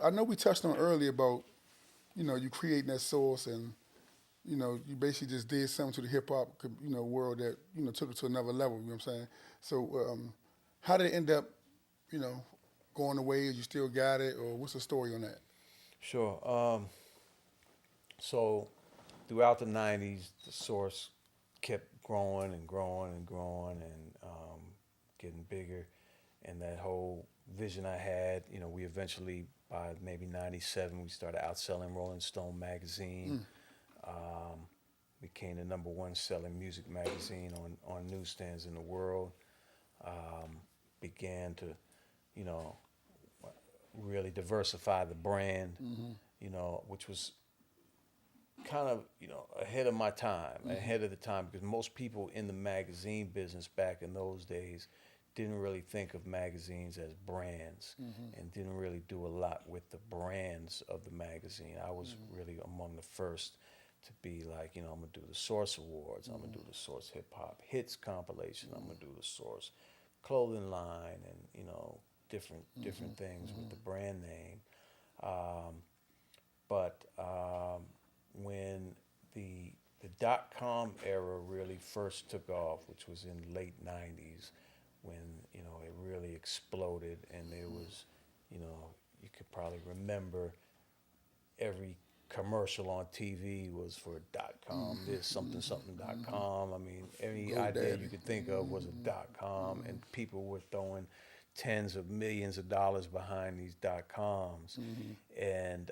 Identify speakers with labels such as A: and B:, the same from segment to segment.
A: I know we touched on earlier about you creating that source and you basically just did something to the hip hop world that took it to another level. You know what I'm saying? So how did it end up you know going away? You still got it, or what's the story on that?
B: Sure. So throughout the '90s, the source kept growing and growing and growing and getting bigger. And that whole vision I had, we eventually by maybe '97 we started outselling Rolling Stone magazine.
A: Mm.
B: Um, Became the number one selling music magazine on newsstands in the world. Um, Began to, you know, really diversify the brand,
A: Mm-hmm.
B: which was kind of, ahead of my time,
A: Mm-hmm.
B: ahead of the time, because most people in the magazine business back in those days didn't really think of magazines as brands
A: Mm-hmm.
B: and didn't really do a lot with the brands of the magazine. I was really among the first to be like, I'm gonna do the Source Awards, I'm gonna do the Source Hip Hop Hits compilation, I'm gonna do the Source clothing line, and different things with the brand name. Um, but when the .com era really first took off, which was in late '90s, when it really exploded, and there was, you could probably remember every commercial on TV was for .com, this something something .com. I mean, any idea you
A: GoDaddy.
B: could think of was a .com, and people were throwing tens of millions of dollars behind these .coms,
A: Mm-hmm.
B: and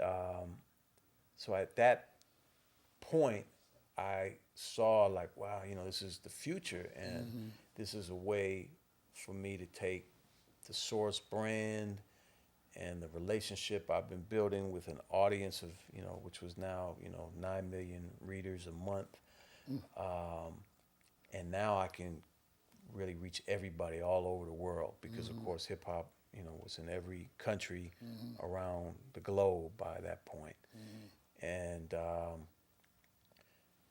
B: so at that point, I saw like, wow, this is the future, and
A: Mm-hmm.
B: this is a way for me to take the Source brand and the relationship I've been building with an audience of, which was now, 9 million readers a month. Um, and now I can really reach everybody all over the world because, of
A: Mm-hmm.
B: course, hip hop, was in every country
A: Mm-hmm.
B: around the globe by that point.
A: Mm-hmm.
B: And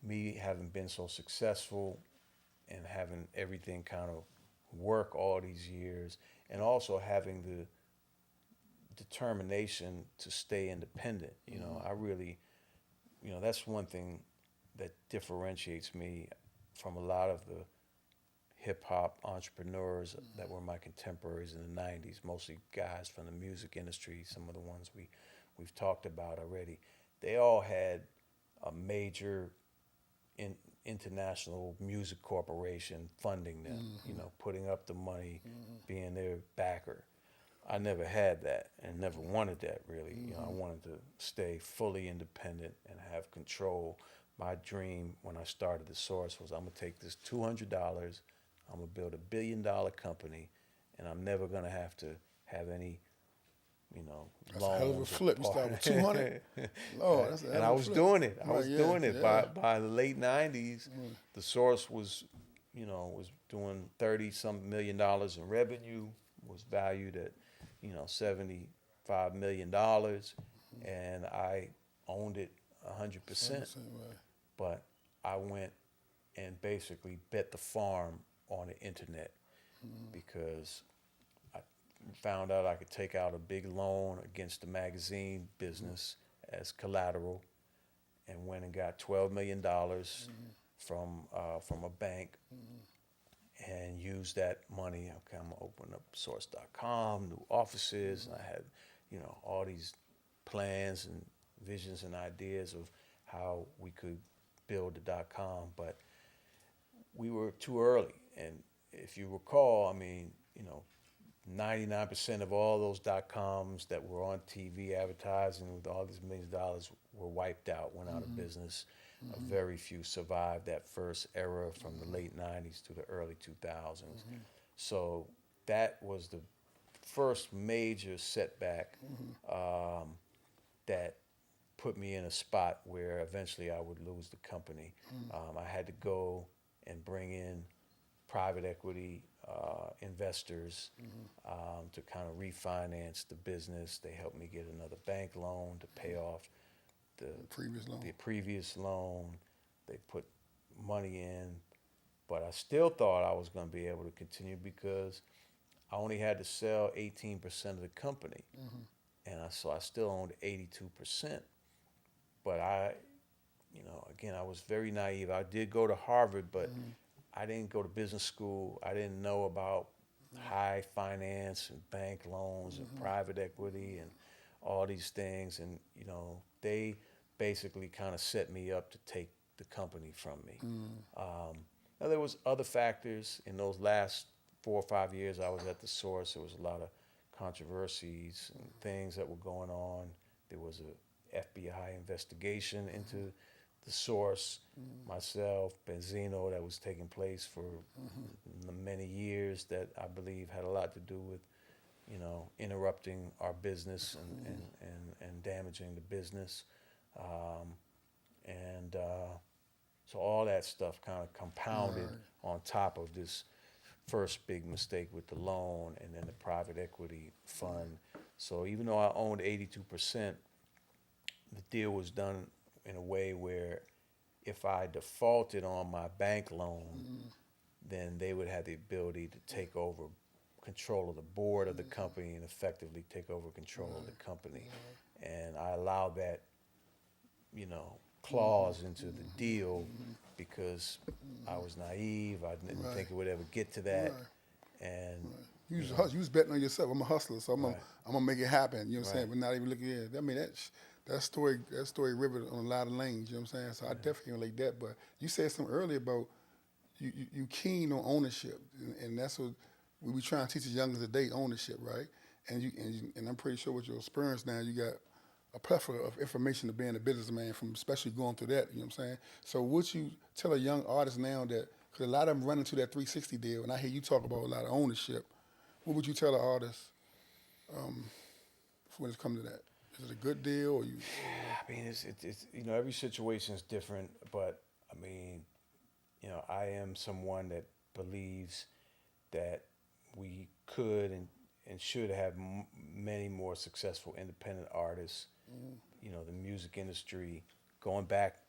B: me having been so successful and having everything kind of work all these years, and also having the determination to stay independent. I really, that's one thing that differentiates me from a lot of the hip hop entrepreneurs that were my contemporaries in the '90s, mostly guys from the music industry. Some of the ones we've talked about already. They all had a major in, international music corporation funding them,
A: Mm-hmm.
B: putting up the money,
A: Mm-hmm.
B: being their backer. I never had that and never wanted that really. I
A: Mm-hmm.
B: wanted to stay fully independent and have control. My dream when I started the Source was I'm gonna take this $200, I'm gonna build $1 billion company, and I'm never gonna have to have any,
A: That's a hell of a
B: loans or
A: flip. You start with 200.
B: part.
A: Lord, that's a hell
B: And
A: of
B: I
A: a
B: was
A: flip.
B: doing it. I
A: Right?
B: was
A: Yeah.
B: doing it
A: Yeah.
B: by the late '90s.
A: Mm.
B: The Source was, was doing 30 some million dollars in revenue. Was valued at, $75 million, and I owned it 100%.
A: 100%. Right.
B: But I went and basically bet the farm on the internet
A: Mm-hmm.
B: because I found out I could take out a big loan against the magazine business as collateral, and went and got $12 million from a bank and used that money. Okay, I'm gonna open up Source.com, new offices, and I had, all these plans and visions and ideas of how we could build the .com, but we were too early. And if you recall, I mean, 99% of all those .coms that were on TV advertising with all these millions of dollars were wiped out, went out of
A: Mm-hmm.
B: business.
A: Mm-hmm.
B: Very few survived that first era from the late '90s to the early 2000s.
A: Mm-hmm.
B: So that was the first major setback
A: Mm-hmm.
B: um, that put me in a spot where eventually I would lose the company. I had to go and bring in private equity investors to kind of refinance the business. They helped me get another bank loan to pay off the
A: Previous loan.
B: the previous loan. They put money in, but I still thought I was going to be able to continue because I only had to sell 18% of the company.
A: Mm-hmm.
B: and so I still owned 82%. But again, I was very naive. I did go to Harvard, but I didn't go to business school. I didn't know about high finance and bank loans and private equity and all these things. And, they basically kind of set me up to take the company from me. Now, there was other factors in those last 4 or 5 years I was at the source. There was a lot of controversies and things that were going on. There was a FBI investigation into the source, myself, Benzino, that was taking place for many years that I believe had a lot to do with, interrupting our business and damaging the business. So all that stuff kind of compounded on top of this first big mistake with the loan and then the private equity fund. So even though I owned 82%, the deal was done in a way where if I defaulted on my bank loan, then they would have the ability to take over control of the board of the company and effectively take over control of the company. And I allowed that, clause into the deal because I was naive. I didn't think it would ever get to that. And
A: You was betting on yourself. I'm a hustler, so I'm gonna make it happen. You know what I'm saying?
B: Right.
A: But not even looking at it. I mean, that story riveted on a lot of lanes. You know what I'm saying? So I definitely relate that. But you said something earlier about you keen on ownership, and that's what we be trying to teach the youngers today: ownership, right? And I'm pretty sure with your experience now, you got a plethora of information to being a businessman, from especially going through that. You know what I'm saying? So would you tell a young artist now that, because a lot of them run into that 360 deal, and I hear you talk about a lot of ownership. What would you tell an artist when it comes to that? Is it a good deal, or you?
B: I mean, it's every situation is different, but I mean, I am someone that believes that we could and should have many more successful independent artists. The music industry going back,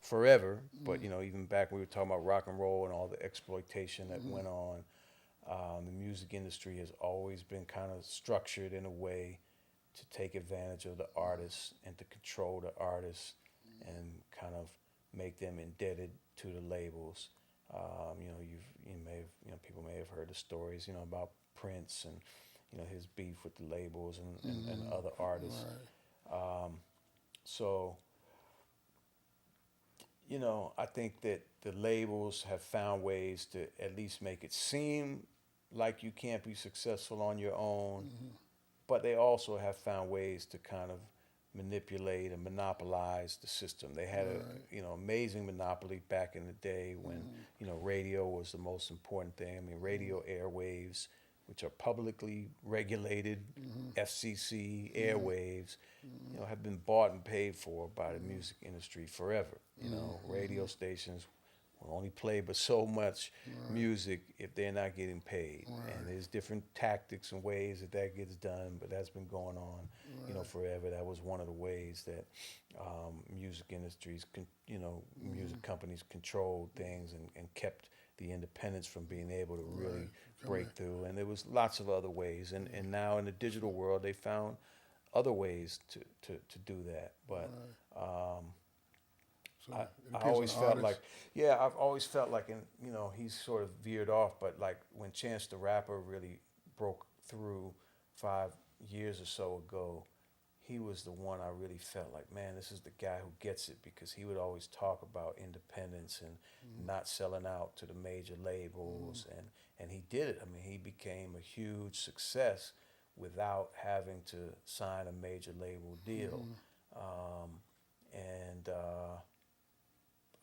B: forever, but even back when we were talking about rock and roll and all the exploitation that went on, the music industry has always been kind of structured in a way to take advantage of the artists and to control the artists and kind of make them indebted to the labels. People may have heard the stories, about Prince and, his beef with the labels and other artists.
A: Right.
B: So, I think that the labels have found ways to at least make it seem like you can't be successful on your own, but they also have found ways to kind of manipulate and monopolize the system. They had amazing monopoly back in the day when radio was the most important thing. I mean, radio airwaves, which are publicly regulated FCC airwaves, have been bought and paid for by the music industry forever. Radio stations will only play but so much music if they're not getting paid. And there's different tactics and ways that gets done, but that's been going on, forever. That was one of the ways that music industries, music companies controlled things and kept the independents from being able to really break through. And there was lots of other ways. And now in the digital world, they found other ways to do that. But
A: So
B: I always felt like, I've always felt like, he's sort of veered off, but like when Chance the Rapper really broke through 5 years or so ago, he was the one I really felt like, man, this is the guy who gets it, because he would always talk about independence and not selling out to the major labels, and he did it. I mean, he became a huge success without having to sign a major label deal.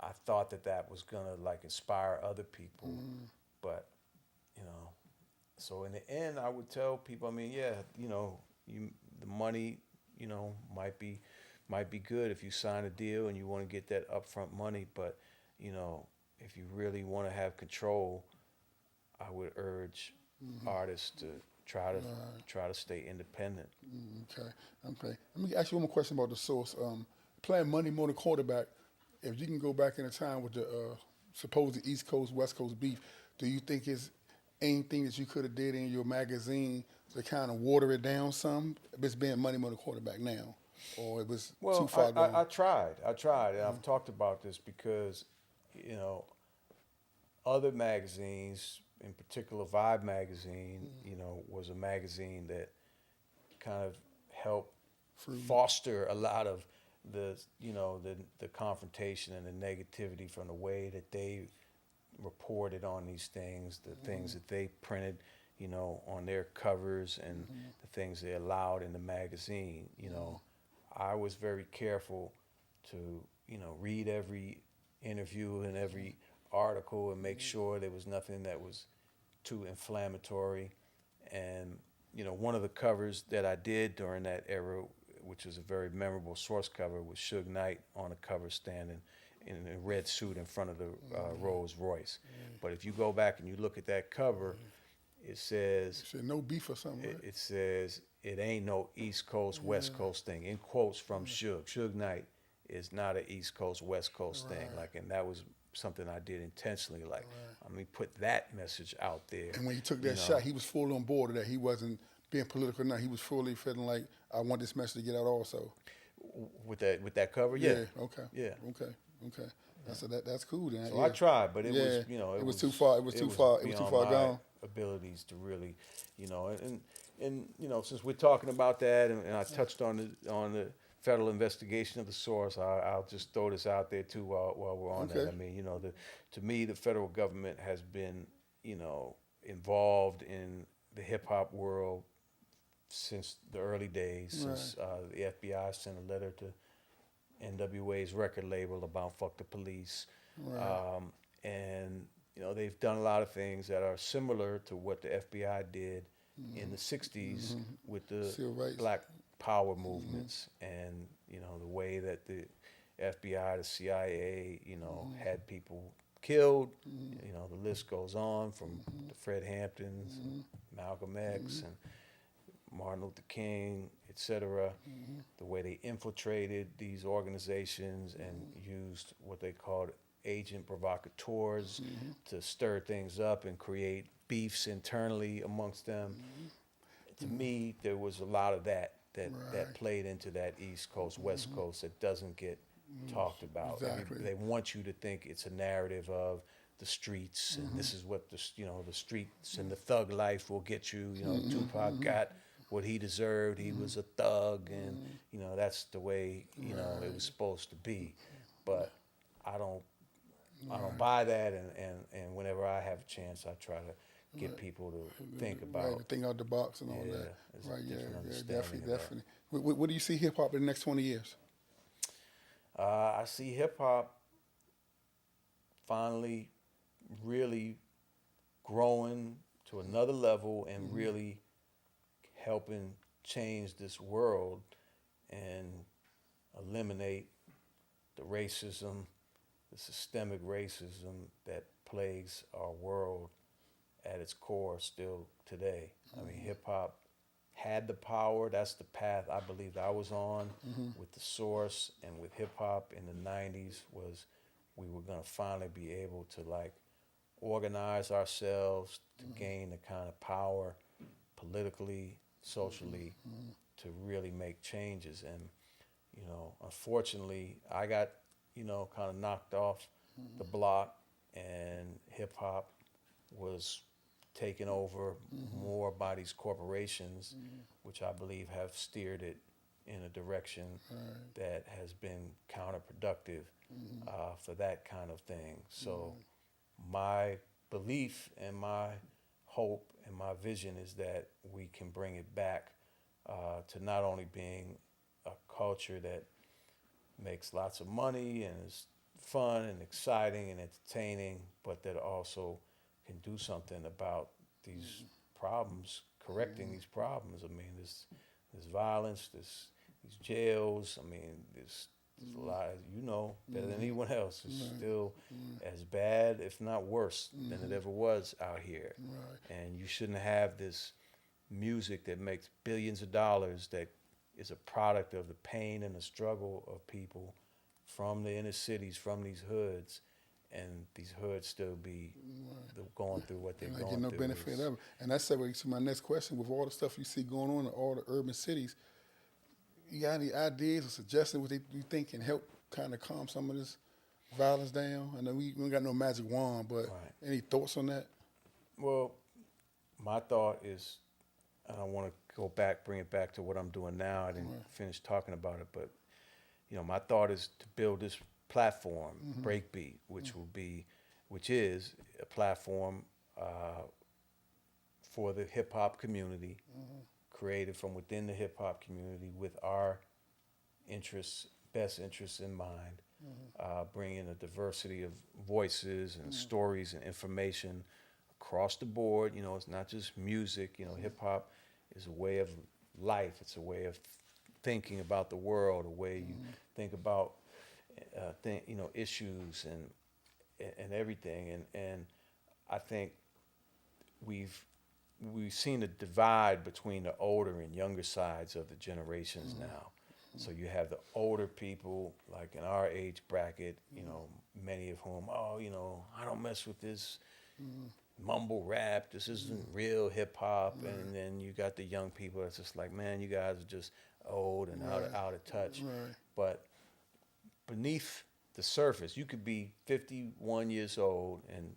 B: I thought that was gonna like inspire other people, but so in the end, I would tell people, I mean, the money, might be good if you sign a deal and you want to get that upfront money, but if you really want to have control, I would urge artists to try to stay independent.
A: Okay. Let me ask you one more question about the source. Playing money more than quarterback. If you can go back in a time with the supposed East Coast West Coast beef, do you think anything that you could have did in your magazine to kind of water it down some? It's being Money Motor Quarterback now, or it was too
B: Well,
A: far gone?
B: I tried. I tried, and I've talked about this because, you know, other magazines, in particular Vibe magazine, you know, was a magazine that kind of helped foster a lot of the, you know, the confrontation and the negativity from the way that they reported on these things, the things that they printed, you know, on their covers, and the things they allowed in the magazine. You know, I was very careful to, you know, read every interview and every article and make sure there was nothing that was too inflammatory. And, you know, one of the covers that I did during that era, which was a very memorable Source cover, was Suge Knight on the cover standing in a red suit in front of the Rolls Royce. But if you go back and you look at that cover, it says,
A: You said no beef or something, right?
B: it says, it ain't no East Coast, West Coast thing, in quotes from Suge. Suge Knight is not an East Coast, West Coast thing. Like, and that was something I did intentionally. Like, I mean, put that message out there.
A: And when he took that shot, he was fully on board of that. He wasn't being political. No, he was fully feeling like, I want this message to get out also.
B: With that cover, yeah.
A: Okay.
B: Yeah.
A: Okay. That's cool then.
B: So I tried, but it was, you know,
A: it was too far. It was too far
B: beyond my
A: gone.
B: abilities to really, you know, and you know, since we're talking about that, and I touched on the federal investigation of the Source, I'll just throw this out there too while we're on that. I mean, you know, to me, the federal government has been, you know, involved in the hip hop world since the early days, since the FBI sent a letter to NWA's record label about "Fuck the Police," and you know, they've done a lot of things that are similar to what the FBI did in the '60s with the Black Power movements, and you know, the way that the FBI, the CIA, you know, had people killed. You know, the list goes on from the Fred Hamptons, and Malcolm X, and Martin Luther King, etc. The way they infiltrated these organizations and used what they called agent provocateurs to stir things up and create beefs internally amongst them. To me, there was a lot of that played into that East Coast, West Coast that doesn't get talked about.
A: Exactly.
B: They want you to think it's a narrative of the streets, and this is what the, you know, the streets and the thug life will get you. You know, Tupac got what he deserved. He was a thug, and you know, that's the way, you know, it was supposed to be. But I don't buy that, and whenever I have a chance, I try to get people to think about
A: think out the box and all that.
B: Right,
A: Definitely. What do you see hip hop in the next 20 years?
B: I see hip hop finally really growing to another level and really helping change this world and eliminate the racism, the systemic racism that plagues our world at its core still today. I mean, hip hop had the power. That's the path I believed I was on with the Source and with hip hop in the 90s, was we were going to finally be able to like organize ourselves to gain the kind of power politically, socially, to really make changes. And, you know, unfortunately, I got, you know, kind of knocked off the block, and hip hop was taken over more by these corporations, which I believe have steered it in a direction that has been counterproductive for that kind of thing. So my belief and my hope and my vision is that we can bring it back to not only being a culture that makes lots of money and is fun and exciting and entertaining, but that also can do something about these problems, correcting these problems. I mean, there's violence, there's these jails. I mean, there's a lot, you know, better than anyone else. It's still as bad, if not worse, than it ever was out here. And you shouldn't have this music that makes billions of dollars that is a product of the pain and the struggle of people from the inner cities, from these hoods, and these hoods still be the going through what they're
A: And I
B: going
A: get no
B: through.
A: benefit of it. And that segues to my next question. With all the stuff you see going on in all the urban cities, you got any ideas or suggestions what you think can help kind of calm some of this violence down? I know we ain't got no magic wand, but
B: Right.
A: any thoughts on that?
B: Well, my thought is, and I want to go back, bring it back to what I'm doing now. I didn't finish talking about it, but my thought is to build this platform, Breakbeat, which is a platform for the hip hop community, created from within the hip hop community with our best interests in mind, bringing a diversity of voices and stories and information across the board. It's not just music. Hip hop is a way of life. It's a way of thinking about the world, a way you think about issues and everything. And I think we've seen a divide between the older and younger sides of the generations now. So you have the older people, like in our age bracket, many of whom, I don't mess with this mumble rap. This isn't real hip hop.
A: Right.
B: And then you got the young people that's just like, man, you guys are just old and out of touch.
A: Right.
B: But beneath the surface, you could be 51 years old and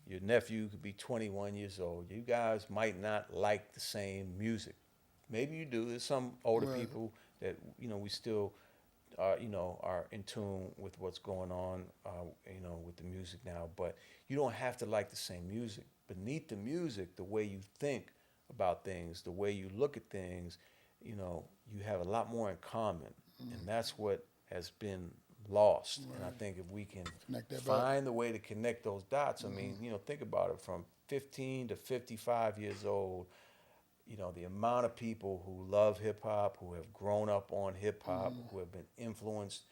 B: your nephew could be 21 years old. You guys might not like the same music. Maybe you do. There's some older people that we still are in tune with what's going on with the music now. But you don't have to like the same music. Beneath the music, the way you think about things, the way you look at things, you have a lot more in common, and that's what has been lost. And I think if we can find the way to connect those dots, I mean, think about it, from 15 to 55 years old, the amount of people who love hip hop, who have grown up on hip hop, who have been influenced,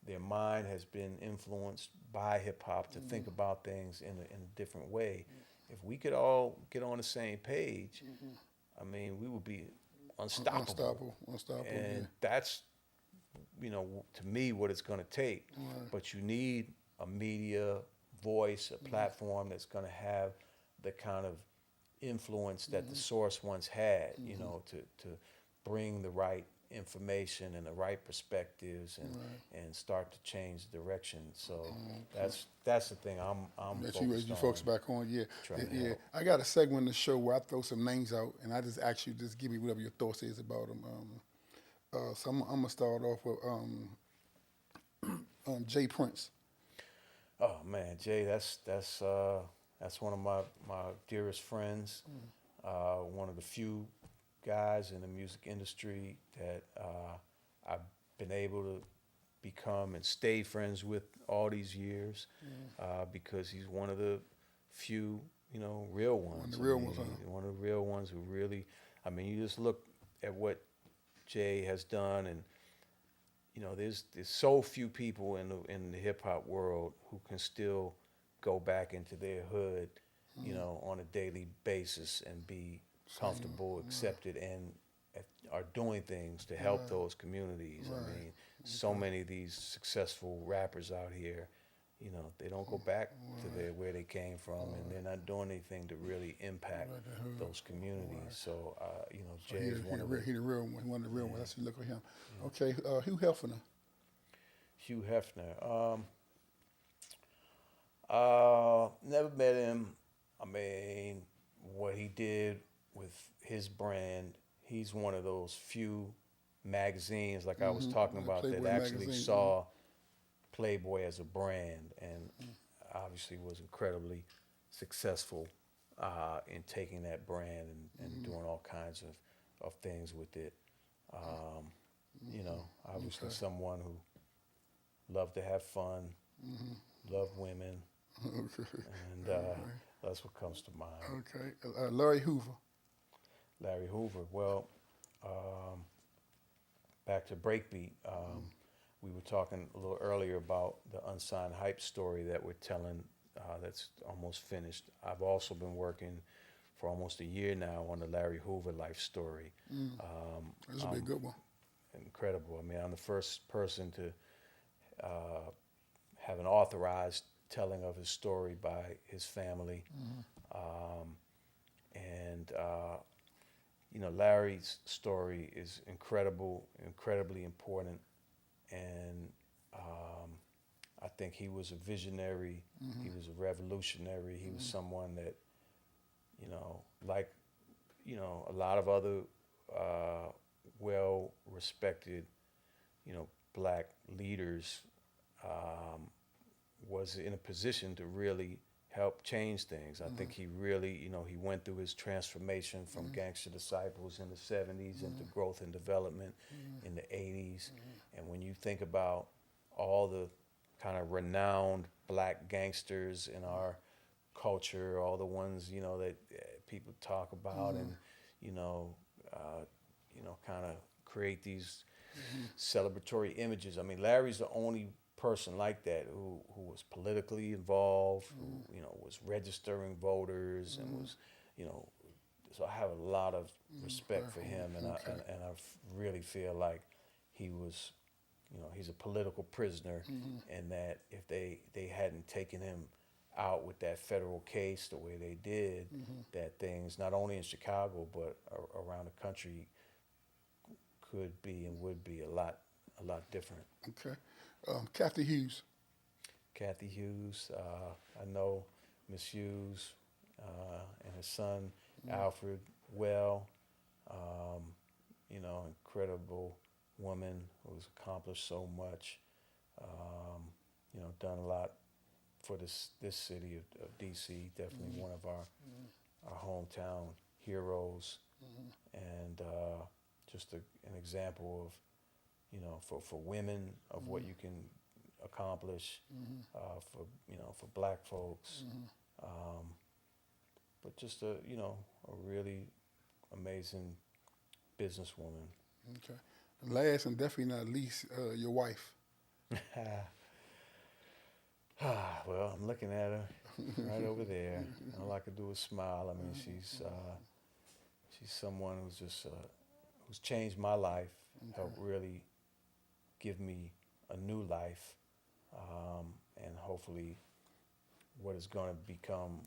B: their mind has been influenced by hip hop to think about things in a different way. If we could all get on the same page, I mean, we would be unstoppable. And that's, to me, what it's going to take. But you need a media voice, a platform that's going to have the kind of influence that the source once had, to bring the right information and the right perspectives and start to change the direction. So that's the thing I'm
A: that
B: focused
A: you
B: on.
A: focus back on,
B: Yeah.
A: I got a segment in the show where I throw some names out, and I just ask you just give me whatever your thoughts is about them. So I'm gonna start off with Jay Prince.
B: Oh man, Jay, that's one of my dearest friends. One of the few guys in the music industry that I've been able to become and stay friends with all these years, because he's one of the few, real ones.
A: One of the real ones, huh?
B: One of the real ones who really, you just look at what Jay has done, and there's so few people in the hip hop world who can still go back into their hood, on a daily basis and be comfortable, accepted, and are doing things to help those communities. So many of these successful rappers out here, they don't go back to where they came from, and they're not doing anything to really impact those communities. So, Jay is one of the
A: real one. One of the real ones. That's you look at him. Okay, Hugh Hefner.
B: Hugh Hefner. Never met him. What he did with his brand, he's one of those few magazines, like I was talking about,
A: Playboy
B: that actually
A: magazine,
B: saw Playboy as a brand, and obviously was incredibly successful in taking that brand and doing all kinds of things with it. Obviously someone who loved to have fun, loved women, and that's what comes to mind.
A: Okay, Larry Hoover.
B: Larry Hoover. Well, back to Breakbeat. We were talking a little earlier about the unsigned hype story that we're telling, that's almost finished. I've also been working for almost a year now on the Larry Hoover life story.
A: This will be a good one.
B: Incredible. I'm the first person to have an authorized telling of his story by his family. And Larry's story is incredibly important, and I think he was a visionary. He was a revolutionary. He was someone that, like, a lot of other well-respected, black leaders, was in a position to really help change things. I think he really, he went through his transformation from Gangster Disciples in the 70s into Growth and Development in the 80s. And when you think about all the kind of renowned black gangsters in our culture, all the ones, that people talk about and, kind of create these celebratory images. I mean, Larry's the only person like that who was politically involved, who was registering voters and was, so I have a lot of respect for him, and I really feel like he was, he's a political prisoner, and that if they hadn't taken him out with that federal case the way they did, that things not only in Chicago but around the country could be and would be a lot different.
A: Okay. Kathy Hughes.
B: Kathy Hughes, I know Miss Hughes and his son Alfred well. Incredible woman who's accomplished so much. Done a lot for this city of DC. Definitely one of our hometown heroes, and just an example of, for women of what you can accomplish, for black folks, but just a really amazing businesswoman.
A: Okay. Last and definitely not least, your wife.
B: Well, I'm looking at her right over there. All I could do is smile. I mean, she's someone who's changed my life, helped really give me a new life, and hopefully what is going to become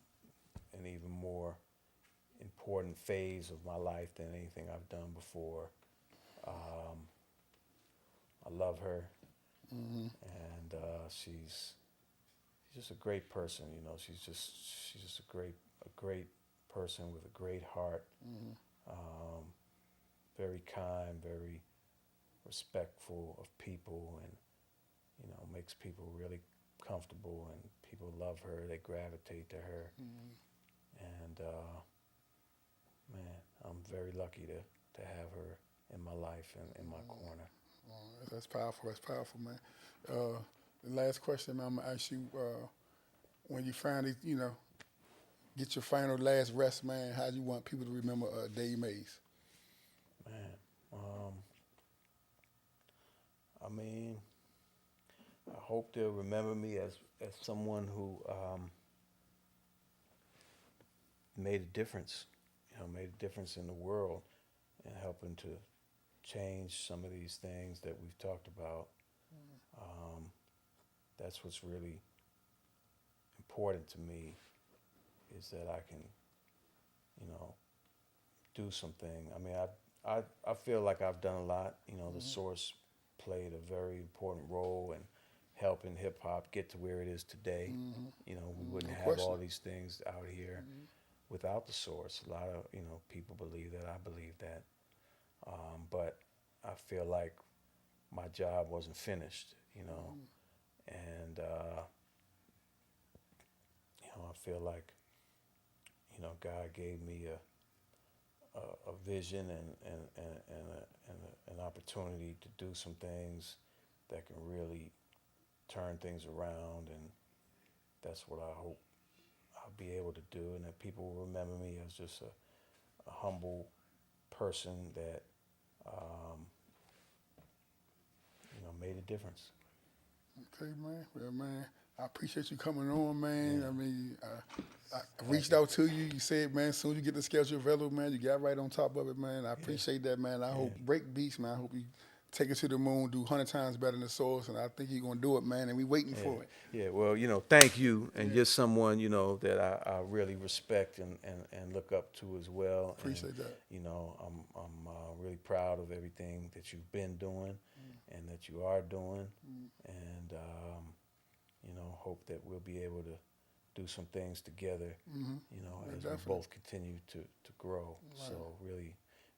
B: an even more important phase of my life than anything I've done before. I love her, and she's just a great person. She's just a great person with a great heart. Very kind, very respectful of people, and makes people really comfortable, and people love her. They gravitate to her, and man, I'm very lucky to have her in my life and in my corner.
A: That's powerful. That's powerful, man. The last question, man, I'm gonna ask you: when you finally, get your final last rest, man, how do you want people to remember Dave Mays?
B: Man, I mean, I hope they'll remember me as someone who made a difference, made a difference in the world and helping to change some of these things that we've talked about. That's what's really important to me, is that I can, do something. I mean, I feel like I've done a lot. The Source played a very important role in helping hip hop get to where it is today. We wouldn't have all these things out here without the Source. A lot of people believe that. I believe that, but I feel like my job wasn't finished. And I feel like God gave me a vision and an opportunity to do some things that can really turn things around, and that's what I hope I'll be able to do, and that people will remember me as just a humble person that made a difference.
A: Okay, man. Well, man, I appreciate you coming on, man.
B: Yeah.
A: I mean, I reached out to you. You said, man, as soon as you get the schedule available, man, you got right on top of it, man. I appreciate that, man. I hope Break Beats, man. I hope you take it to the moon, do 100 times better than the source, and I think you're gonna do it, man. And we waiting for it.
B: Yeah, well, thank you, and you're someone that I really respect and look up to as well.
A: Appreciate that.
B: I'm really proud of everything that you've been doing and that you are doing, and hope that we'll be able to do some things together. As
A: definitely.
B: we both continue to grow.
A: Right.
B: So really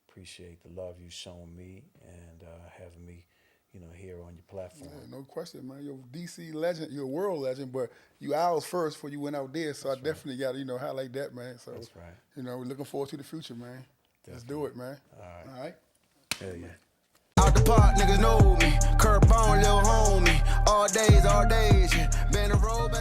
B: appreciate the love you've shown me and having me, here on your platform.
A: Yeah, no question, man. You're a DC legend, you're a world legend, but you ours first before you went out there. So I definitely got to, highlight that, man. So
B: That's right.
A: we're looking forward to the future, man. Let's do it, man.
B: All right.
A: All right.
B: Hell yeah.
C: Out the park, niggas know me. Curtbone, little homie. All days, yeah. Been a road,